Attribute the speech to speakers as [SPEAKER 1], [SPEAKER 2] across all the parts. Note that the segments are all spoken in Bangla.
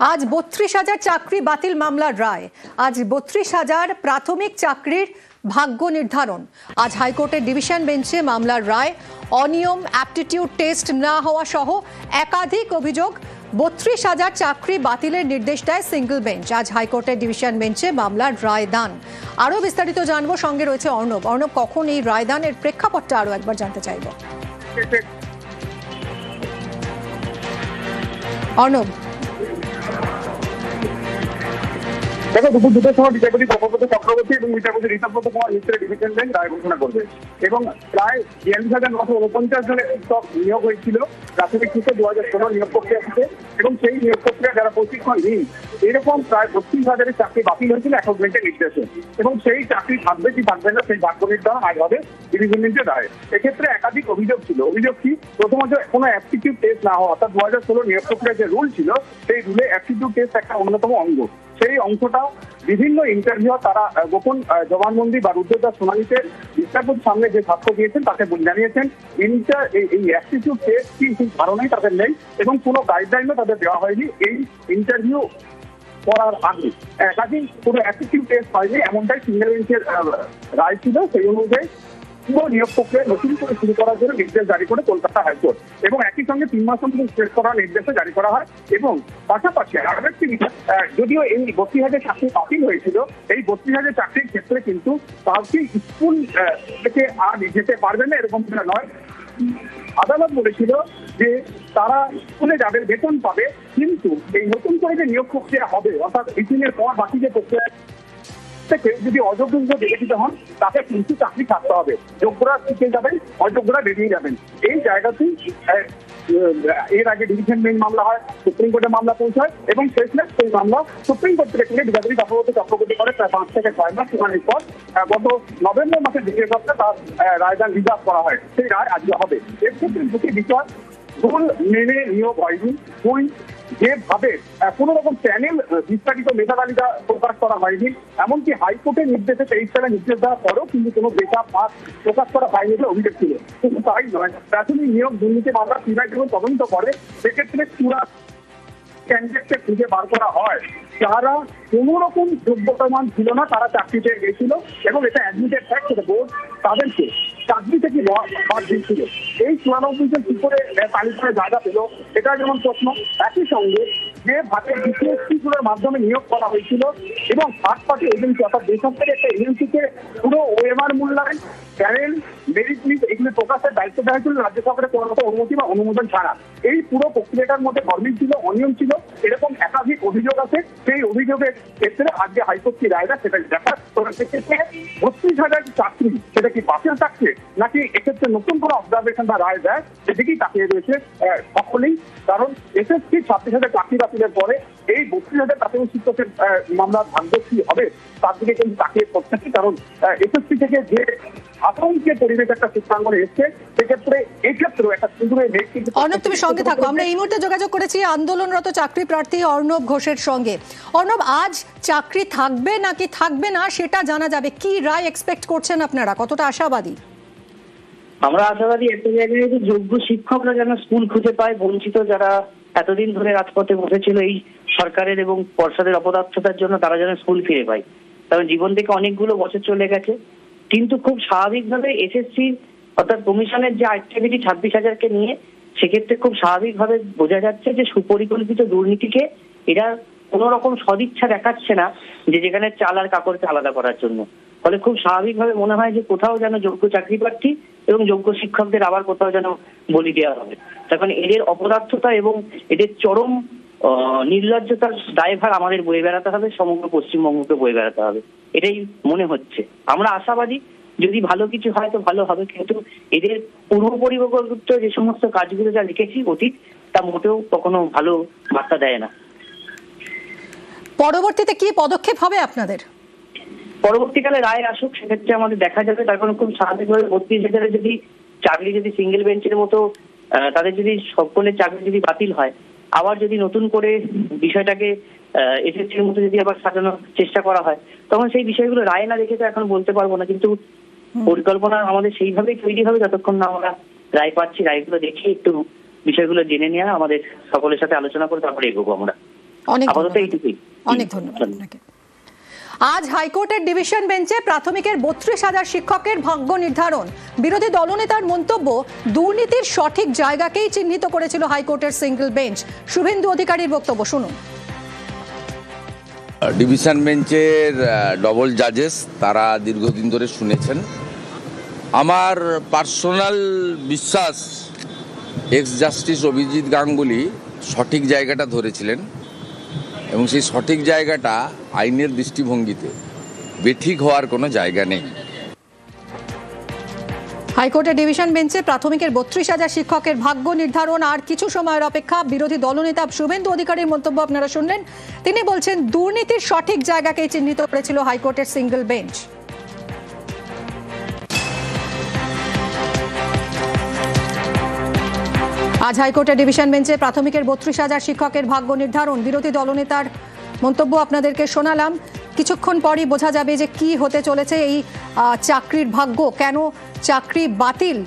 [SPEAKER 1] আজ ৩২,০০০ চাকরি বাতিল মামলার রায়। আজ ৩২,০০০ প্রাথমিক চাকরির ভাগ্য নির্ধারণ। আজ হাইকোর্টের ডিভিশন বেঞ্চে মামলার রায়। অনিয়ম, অ্যাপটিটিউড টেস্ট না হওয়া সহ একাধিক অভিযোগ। ৩২,০০০ চাকরি বাতিলের নির্দেশ দেয় সিঙ্গল বেঞ্চ। আজ হাইকোর্টের ডিভিশন বেঞ্চে মামলার রায়দান। আরও বিস্তারিত জানবো, সঙ্গে রয়েছে অর্ণব। অর্ণব, কখন এই রায়দানের প্রেক্ষাপটটা আরও একবার জানতে চাইব। অর্ণব,
[SPEAKER 2] দেখো, দুপুর 2টার সময় বিচারপতি প্রফুল্ল চক্রবর্তী এবং বিচারপতি ঋষভব্রত কুমার মিত্রের ডিভিশন বেঞ্চ রায় ঘোষণা করবে। এবং প্রায় ৪২,৯৪৯ জনের শিক্ষক নিয়োগ হয়েছিল প্রাথমিক শিক্ষা 2016 নিয়োগ প্রক্রিয়া থেকে, এবং সেই নিয়োগ প্রক্রিয়া যারা প্রশিক্ষণহীন এরকম প্রায় ৩২,০০০ চাকরি বাতিল হয়েছিল একক বেঞ্চের নির্দেশে। এবং সেই চাকরি থাকবে কি থাকবে না সেই ভাগ্য নির্ধারণ আজ হবে ডিভিশন বেঞ্চের রায়। এক্ষেত্রে একাধিক অভিযোগ ছিল। অভিযোগ কি? প্রথমত, কোনো অ্যাপটিটিউড টেস্ট না হওয়া, অর্থাৎ 2016 নিয়োগ প্রক্রিয়ার যে রুল ছিল সেই রুলে অ্যাপটিটিউড টেস্ট একটা অন্যতম অঙ্গ। সেই অংশটা বিভিন্ন ইন্টারভিউ তারা গোপন জবানবন্দি বা রুদ্ধদ্বার শুনানিতে বিচারপতির সামনে যে সাক্ষ্য দিয়েছেন তাকে জানিয়েছেন এই অ্যাপটিটিউড টেস্ট কি ধারণাই তাদের নেই, এবং কোনো গাইডলাইনও তাদের দেওয়া হয়নি এই ইন্টারভিউ করার আগে। একাধিক কোনো অ্যাপটিটিউড টেস্ট হয়নি, এমনটাই সিঙ্গেল বেঞ্চের রায় ছিল। সেই অনুযায়ী পুরো নিয়োগ প্রক্রিয়া নতুন করে শুরু করার জন্য নির্দেশ জারি করে কলকাতা হাইকোর্ট, এবং একই সঙ্গে 3 মাস মধ্যে শেষ করার নির্দেশও জারি করা হয়। এবং পাশাপাশি আরো একটি বিষয়, যদিও এই 32,000 চাকরি বাতিল হয়েছিল, এই 32,000 চাকরির ক্ষেত্রে কিন্তু কাউকে স্কুল থেকে আর যেতে পারবে না এরকম নয়। আদালত বলেছিল যে তারা স্কুলে যাদের বেতন পাবে, কিন্তু এই নতুন করে যে নিয়োগ প্রক্রিয়া হবে, অর্থাৎ 18-এর পর বাকি যে প্রক্রিয়া থেকে যদি অযোগ্য হিসেবে বিবেচিত হন তাকে কিন্তু চাকরি থাকতে হবে। যোগ্যরা শিখে যাবেন, অযোগ্যরা বেরিয়ে যাবেন। এই জায়গাতেই এর আগে ডিভিশন বেঞ্চ মামলা হয়, সুপ্রিম কোর্টে মামলা পৌঁছায়, এবং শেষমেশ সেই মামলা সুপ্রিম কোর্ট থেকে বিচারপতি প্রফুল্ল চক্রবর্তী করে প্রায় 5 থেকে 6 মাস শুনানির পর গত নভেম্বর মাসের 2 সপ্তাহে তার রায়দান রিজার্ভ করা হয়। সেই রায় আজকে হবে। এর ক্ষেত্রে দুটি বিষয়: ভুল মেনে নিয়োগ হয়নি, যেভাবে কোন রকম চ্যানেল বিস্তারিত মেধা তালিকা প্রকাশ করা হয়নি, এমনকি হাইকোর্টের নির্দেশে 23 সালে নির্দেশ দেওয়ার পরেও কিন্তু কোনো বেটা পাস প্রকাশ করা হয়নি বলে অভিযোগ ছিল। কিন্তু তাই নয়, প্রাথমিক নিয়োগ দুর্নীতি মামলা সিবিআই যখন তদন্ত করে সেক্ষেত্রে পুরা ক্যান্ডিডেটকে খুঁজে বার করা হয় যারা কোন রকম যোগ্যতামান ছিল না, তারা চাকরি পেয়ে গেছিল, এবং এটা অ্যাডমিটেড ফ্যাক্ট, বোর্ড তাদেরকে চাকরি থেকে বাদ দিয়েছিল। এই 94 জন কি করে তালিকায় জায়গা পেল, এটা যেমন প্রশ্ন। একই সঙ্গে যে ভাবে বিসিএসসি গুলোর মাধ্যমে নিয়োগ করা হয়েছিল, এবং থার্ড পার্টি এজেন্সি অর্থাৎ বেসরকারি একটা এজেন্সিকে পুরো ওএমআর মূল্যায়ন, প্যানেল, মেরিট লিস্ট এগুলি প্রকাশের দায়িত্ব দেওয়া হয়েছিল রাজ্য সরকারের কোনো রকম অনুমতি বা অনুমোদন ছাড়া। এই পুরো প্রক্রিয়াটার মধ্যে গরমিল ছিল, অনিয়ম ছিল, এরকম একাধিক অভিযোগ আছে। সেই অভিযোগের ক্ষেত্রে আজকে হাইকোর্ট কি রায় দেয় সেটা দেখার। সেক্ষেত্রে 32,000 চাকরি সেটা কি বাতিল থাকছে, নাকি এক্ষেত্রে নতুন কোনো অবজারভেশন বা রায় দেয়, সেদিকেই তাকিয়ে রয়েছে সকলেই। কারণ এসএসসি 26,000 চাকরি বাতিলের পরে এই 32,000 প্রাথমিক শিক্ষকের মামলার ভাগ্য কি হবে তার দিকে কিন্তু তাকিয়ে পড়তেছি। কারণ এসএসসি থেকে যে আতঙ্কের পরিবেশ একটা চিত্রাঙ্গনে এসছে, সেক্ষেত্রে এই ক্ষেত্রেও একটা সুন্দর মেঘ কিন্তু।
[SPEAKER 1] অর্ণব, তুমি সঙ্গে থাকো। আমরা এই মুহূর্তে যোগাযোগ করেছি আন্দোলনরত চাকরি প্রার্থী অর্ণব ঘোষের সঙ্গে। অর্ণব, আজ চাকরি থাকবে নাকি থাকবে না সেটা জানা যাবে। কি রায় এক্সপেক্ট করছেন আপনারা? কতটা আশাবাদী?
[SPEAKER 3] আমরা আশাবাদী একটা জায়গায় যে যোগ্য শিক্ষকরা যেন স্কুল খুঁজে পায়, বঞ্চিত যারা এতদিন ধরে রাজপথে বসেছিল এই সরকারের এবং পর্ষদের অপদার্থতার জন্য, তারা যেন স্কুল ফিরে পায়। কারণ জীবন থেকে অনেকগুলো বছর চলে গেছে, কিন্তু খুব স্বাভাবিকভাবে এসএসসি অর্থাৎ কমিশনের যে অ্যাক্টিভিটি 26,000-কে নিয়ে, সেক্ষেত্রে খুব স্বাভাবিকভাবে বোঝা যাচ্ছে যে সুপরিকল্পিত দুর্নীতিকে এরা কোন রকম সদিচ্ছা দেখাচ্ছে না, যে যেখানে চাল আর কাপড়কে আলাদা করার জন্য। ফলে খুব স্বাভাবিকভাবে মনে হয় যে কোথাও যেন যোগ্য চাকরি প্রার্থী এবং যোগ্য শিক্ষকদের আবার কোথাও যেন বলি দেওয়া হবে। তখন এদের অপদার্থতা এবং এদের চরম নির্লজ্জতার দায়ভার আমাদের বয়ে বেড়াতে হবে, সমগ্র পশ্চিমবঙ্গকে বয়ে বেড়াতে হবে, এটাই মনে হচ্ছে। আমরা আশাবাদী, যদি ভালো কিছু হয় তো ভালো হবে, কিন্তু এদের পূর্ব পরিকল্পিত যে সমস্ত কাজগুলো যা লিখেছি অতীত, তা মোটেও কখনো ভালো বার্তা দেয় না।
[SPEAKER 1] পরবর্তীতে কি পদক্ষেপ হবে আপনাদের?
[SPEAKER 3] পরবর্তীকালে রায় আসুক, সেক্ষেত্রে আমাদের দেখা যাবে। তার কারণ খুব স্বাভাবিকভাবে 32,000 যদি চাকরি যদি সিঙ্গেল বেঞ্চের মতো তাদের যদি সকলের চাকরি যদি বাতিল হয়, আবার যদি নতুন করে বিষয়টাকে এসএসসির মতো যদি আবার সাজানোর চেষ্টা করা হয়, তখন সেই বিষয়গুলো রায় না দেখে তো এখন বলতে পারবো না। কিন্তু পরিকল্পনা আমাদের সেইভাবেই তৈরি হবে যতক্ষণ না আমরা রায় পাচ্ছি। রায়গুলো দেখে একটু বিষয়গুলো জেনে নেওয়া, আমাদের সকলের সাথে আলোচনা করে তারপরে এগোবো আমরা। আপাতত এইটুকুই।
[SPEAKER 1] অনেক ধন্যবাদ আপনাকে। আজ হাইকোর্টের ডিভিশন বেঞ্চে প্রাথমিকের 32,000 শিক্ষকের ভাগ্য নির্ধারণ। বিরোধী দলনেতার মন্তব্য, দুর্নীতির সঠিক জায়গাকেই চিহ্নিত করেছিল হাইকোর্টের সিঙ্গেল বেঞ্চ। শুভেন্দু অধিকারীর বক্তব্য শুনুন।
[SPEAKER 4] ডিভিশন বেঞ্চের ডবল জাজেস তারা দীর্ঘদিন ধরে শুনেছেন। আমার পার্সোনাল বিশ্বাস এক্স জাস্টিস অভিজিৎ গাঙ্গুলি সঠিক জায়গাটা ধরেছিলেন এবং সেই সঠিক জায়গাটা আইনের দৃষ্টিভঙ্গিতে বেঠিক হওয়ার কোনো জায়গা নেই।
[SPEAKER 1] হাইকোর্টের ডিভিশন বেঞ্চে প্রাথমিকের 32,000 শিক্ষকের ভাগ্য নির্ধারণ আর কিছু সময়ের অপেক্ষা। বিরোধী দলনেতা শুভেন্দু অধিকারীর মন্তব্য আপনারা শুনলেন। তিনি বলছেন দুর্নীতির সঠিক জায়গাকেই চিহ্নিত করেছিল হাইকোর্টের সিঙ্গেল বেঞ্চ। আজ হাইকোর্টের ডিভিশন বেঞ্চে প্রাথমিকের 32,000 শিক্ষকের ভাগ্য নির্ধারণ। বিরোধী দলনেতার মন্তব্য আপনাদেরকে শোনালাম। কিছুক্ষণ পরই বোঝা যাবে যে কি হতে চলেছে এই চাকরির ভাগ্য। কেন চাকরি বাতিল?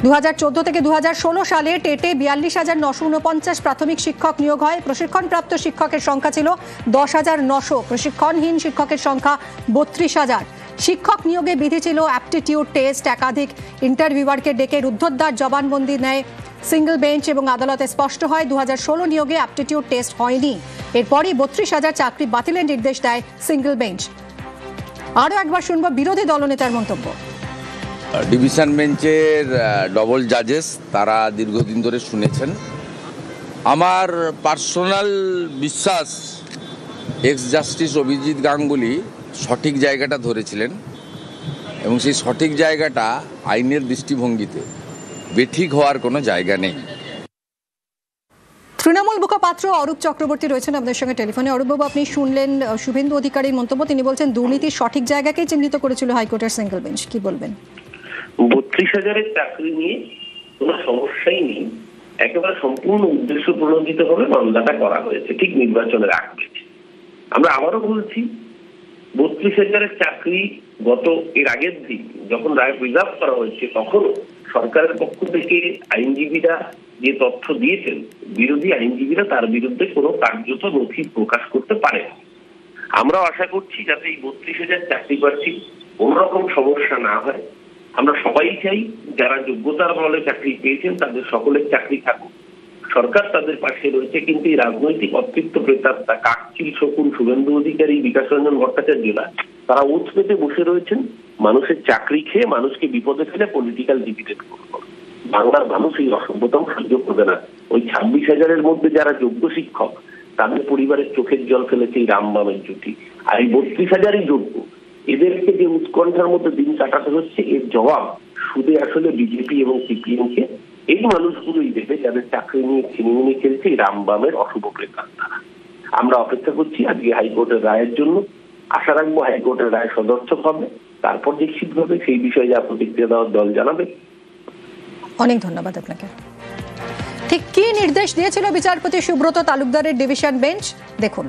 [SPEAKER 1] 2014 থেকে 2016 সালে টেটে 42,949 প্রাথমিক শিক্ষক নিয়োগ হয়। প্রশিক্ষণপ্রাপ্ত শিক্ষকের সংখ্যা ছিল 10,900, প্রশিক্ষণহীন শিক্ষকের সংখ্যা 32,000। শিক্ষক নিয়োগে বিধি ছিল অ্যাপটিটিউড টেস্ট। একাধিক ইন্টারভিউয়ারকে ডেকে রুদ্ধদ্বার জবানবন্দি নেয় সিঙ্গেল বেঞ্চ এবং আদালতে স্পষ্ট হয় 2016 নিয়োগে অ্যাপটিটিউড টেস্ট হয়নি। এরপরই 32,000 চাকরি বাতিলের নির্দেশ দেয় সিঙ্গেল বেঞ্চ। আরও একবার শুনব বিরোধী দলনেতার মন্তব্য।
[SPEAKER 4] ডিভিশন বেঞ্চের ডবল জাজেস তারা দীর্ঘদিন ধরে শুনেছেন। আমার পার্সোনাল বিশ্বাস এক্স জাস্টিস অভিজিৎ গাঙ্গুলি সঠিক জায়গাটা ধরেছিলেন এবং সেই সঠিক জায়গাটা আইনের দৃষ্টিভঙ্গিতে বেঠিক হওয়ার কোনো জায়গা নেই।
[SPEAKER 1] তৃণমূল মুখপাত্র অরূপ চক্রবর্তী রয়েছেন আপনাদের সঙ্গে টেলিফোনে। অরূপবাবু, আপনি শুনলেন শুভেন্দু অধিকারীর মন্তব্য। তিনি বলছেন দুর্নীতির সঠিক জায়গাকেই চিহ্নিত করেছিল হাইকোর্টের সিঙ্গেল বেঞ্চ। কি বলবেন?
[SPEAKER 5] 32,000 চাকরি নিয়ে কোনো সমস্যাই নেই। একেবারে সম্পূর্ণ উদ্দেশ্য প্রণোদিত ভাবে মামলাটা করা হয়েছে ঠিক নির্বাচনের আগে। আমরা আবারও বলছি 32,000 চাকরি গত এর আগের দিন যখন রায় প্রিজার্ভ করা হয়েছে তখন সরকারের পক্ষ থেকে আইনজীবীরা যে তথ্য দিয়েছেন, বিরোধী আইনজীবীরা তার বিরুদ্ধে কোনো কার্যত নথি প্রকাশ করতে পারে। আমরাও আশা করছি যাতে এই 32,000 চাকরি প্রার্থী কোন রকম সমস্যা না হয়। আমরা সবাই চাই যারা যোগ্যতার বলে চাকরি পেয়েছেন তাদের সকলের চাকরি থাকুক। সরকার তাদের পাশে রয়েছে, কিন্তু এই রাজনৈতিক অতৃপ্ত প্রেতাত্মা কাকচিল শকুন শুভেন্দু অধিকারী, বিকাশ রঞ্জন ভট্টাচার্যরা তারা ওত পেতে বসে রয়েছেন মানুষের চাকরি খেয়ে মানুষকে বিপদে ফেলে পলিটিক্যাল ডিভিডেন্ড করবো। বাংলার মানুষ এই অসভ্যতাও সহ্য করবে না। ওই 26,000-এর মধ্যে যারা যোগ্য শিক্ষক তাদের পরিবারের চোখের জল ফেলেছে এই রামবামের জুটি, আর এই 32,000-ই যোগ্য এদেরকে যে উৎকণ্ঠার মধ্যে দিন কাটাতে হচ্ছে এর জবাব শুধু আসলে বিজেপি এবং সিপিএম কে এই মানুষগুলোই দেবে যাদের চাকরি নিয়ে ছিনিমিনি খেলছে এই রামবামের অশুভ প্রেতাত্মারা। আমরা অপেক্ষা করছি আজকে হাইকোর্টের রায়ের জন্য। আশা রাখবো হাইকোর্টের রায় সদর্থক হবে, তারপর নিশ্চিতভাবে সেই বিষয়ে যা প্রতিক্রিয়া দেওয়ার দল জানাবে।
[SPEAKER 1] অনেক ধন্যবাদ আপনাকে। ঠিক কি নির্দেশ দিয়েছিল বিচারপতি সুব্রত তালুকদারের ডিভিশন বেঞ্চ দেখুন।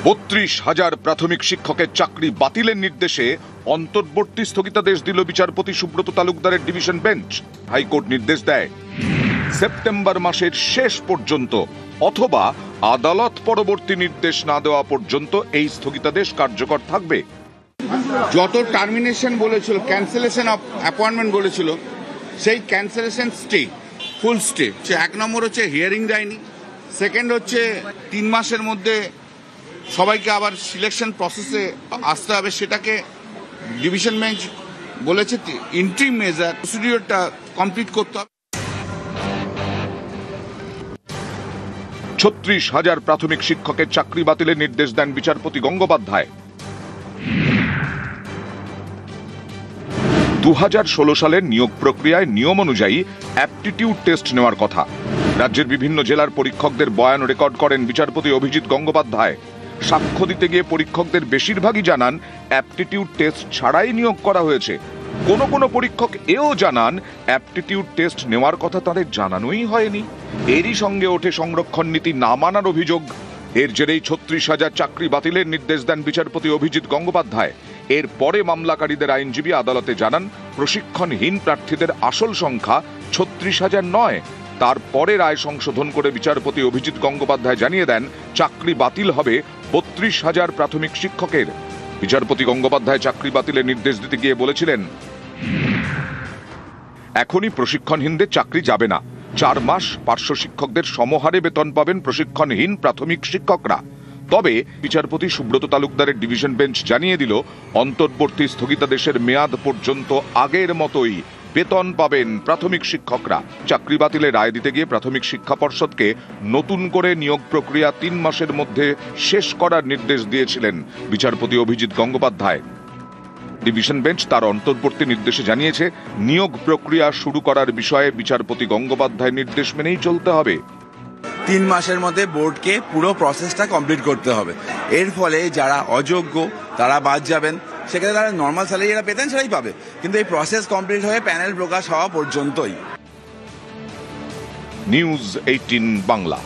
[SPEAKER 6] 32,000 প্রাথমিক শিক্ষকের চাকরি বাতিলের নির্দেশে অন্তর্বর্তী স্থগিতাদেশ দিল বিচারপতি সুব্রত তালুকদারের ডিভিশন বেঞ্চ। হাইকোর্ট নির্দেশ দেয় সেপ্টেম্বর মাসের শেষ পর্যন্ত অথবা আদালত পরবর্তী নির্দেশ না দেওয়া পর্যন্ত এই স্থগিতাদেশ কার্যকর থাকবে।
[SPEAKER 7] যত টার্মিনেশন বলেছিল, ক্যান্সেলেশন অফ অ্যাপয়েন্টমেন্ট বলেছিল, সেই ক্যান্সেলেশন স্টে, ফুল স্টে। 1 নম্বর হচ্ছে হিয়ারিং দেয়নি, সেকেন্ড হচ্ছে 3 মাসের মধ্যে সবাইকে আবার সিলেকশন প্রসেসে আসতে হবে, সেটাকে ডিভিশন বেঞ্চ বলেছে ইন্টারিম মেজার প্রসিডিওরটা কমপ্লিট করতে হবে।
[SPEAKER 6] 36,000 প্রাথমিক শিক্ষকের চাকরি বাতিলের নির্দেশ দেন বিচারপতি গঙ্গোপাধ্যায়। 2016 সালের নিয়োগ প্রক্রিয়ায় নিয়ম অনুযায়ী অ্যাপটিটিউড টেস্ট নেওয়ার কথা। রাজ্যের বিভিন্ন জেলার পরীক্ষকদের বয়ান রেকর্ড করেন বিচারপতি অভিজিৎ গঙ্গোপাধ্যায়। সাক্ষ্য দিতে গিয়ে পরীক্ষকদের বেশিরভাগই জানান অ্যাপটিটিউড টেস্ট ছাড়াই নিয়োগ করা হয়েছে। কোনো পরীক্ষক এও জানান অ্যাপটিটিউড টেস্ট নেওয়ার কথা তাদের জানানোই হয়নি। এরই সঙ্গে ওঠে সংরক্ষণ নীতি না মানার অভিযোগ। এর জেরেই 36,000 চাকরি বাতিলের নির্দেশ দেন বিচারপতি অভিজিৎ গঙ্গোপাধ্যায়। এরপরে মামলাকারীদের আইনজীবী আদালতে জানান প্রশিক্ষণহীন প্রার্থীদের আসল সংখ্যা 36,000 নয়। তারপরে রায় সংশোধন করে বিচারপতি অভিজিৎ গঙ্গোপাধ্যায় জানিয়ে দেন চাকরি বাতিল হবে 32,000 প্রাথমিক শিক্ষকের। বিচারপতি গঙ্গোপাধ্যায় চাকরি বাতিলের নির্দেশ দিতে গিয়ে বলেছিলেন, এখনই প্রশিক্ষণহীনদের চাকরি যাবে না। 4 মাস পার্শ্ব শিক্ষকদের সমহারে বেতন পাবেন প্রশিক্ষণহীন প্রাথমিক শিক্ষকরা। তবে বিচারপতি সুব্রত তালুকদারের ডিভিশন বেঞ্চ জানিয়ে দিল, অন্তর্বর্তী স্থগিতাদেশের মেয়াদ পর্যন্ত আগের মতোই বেতন পাবেন প্রাথমিক শিক্ষকরা। চাকরি বাতিলে রায় দিতে গিয়ে প্রাথমিক শিক্ষা পর্ষদকে নতুন করে নিয়োগ প্রক্রিয়া 3 মাসের মধ্যে শেষ করার নির্দেশ দিয়েছিলেন বিচারপতি অভিজিৎ গঙ্গোপাধ্যায়। ডিভিশন বেঞ্চ তার অন্তর্বর্তী নির্দেশে জানিয়েছে, নিয়োগ প্রক্রিয়া শুরু করার বিষয়ে বিচারপতি গঙ্গোপাধ্যায়ের নির্দেশ মেনেই চলতে হবে।
[SPEAKER 8] 3 মাসের মধ্যে বোর্ডকে পুরো প্রসেসটা কমপ্লিট করতে হবে। এর ফলে যারা অযোগ্য তারা বাদ যাবেন, সেক্ষেত্রে তারা নর্মাল স্যালারি যারা পেতেন সেটাই পাবে, কিন্তু এই প্রসেস কমপ্লিট হয়ে প্যানেল প্রকাশ হওয়া পর্যন্তই।
[SPEAKER 6] নিউজ 18 বাংলা।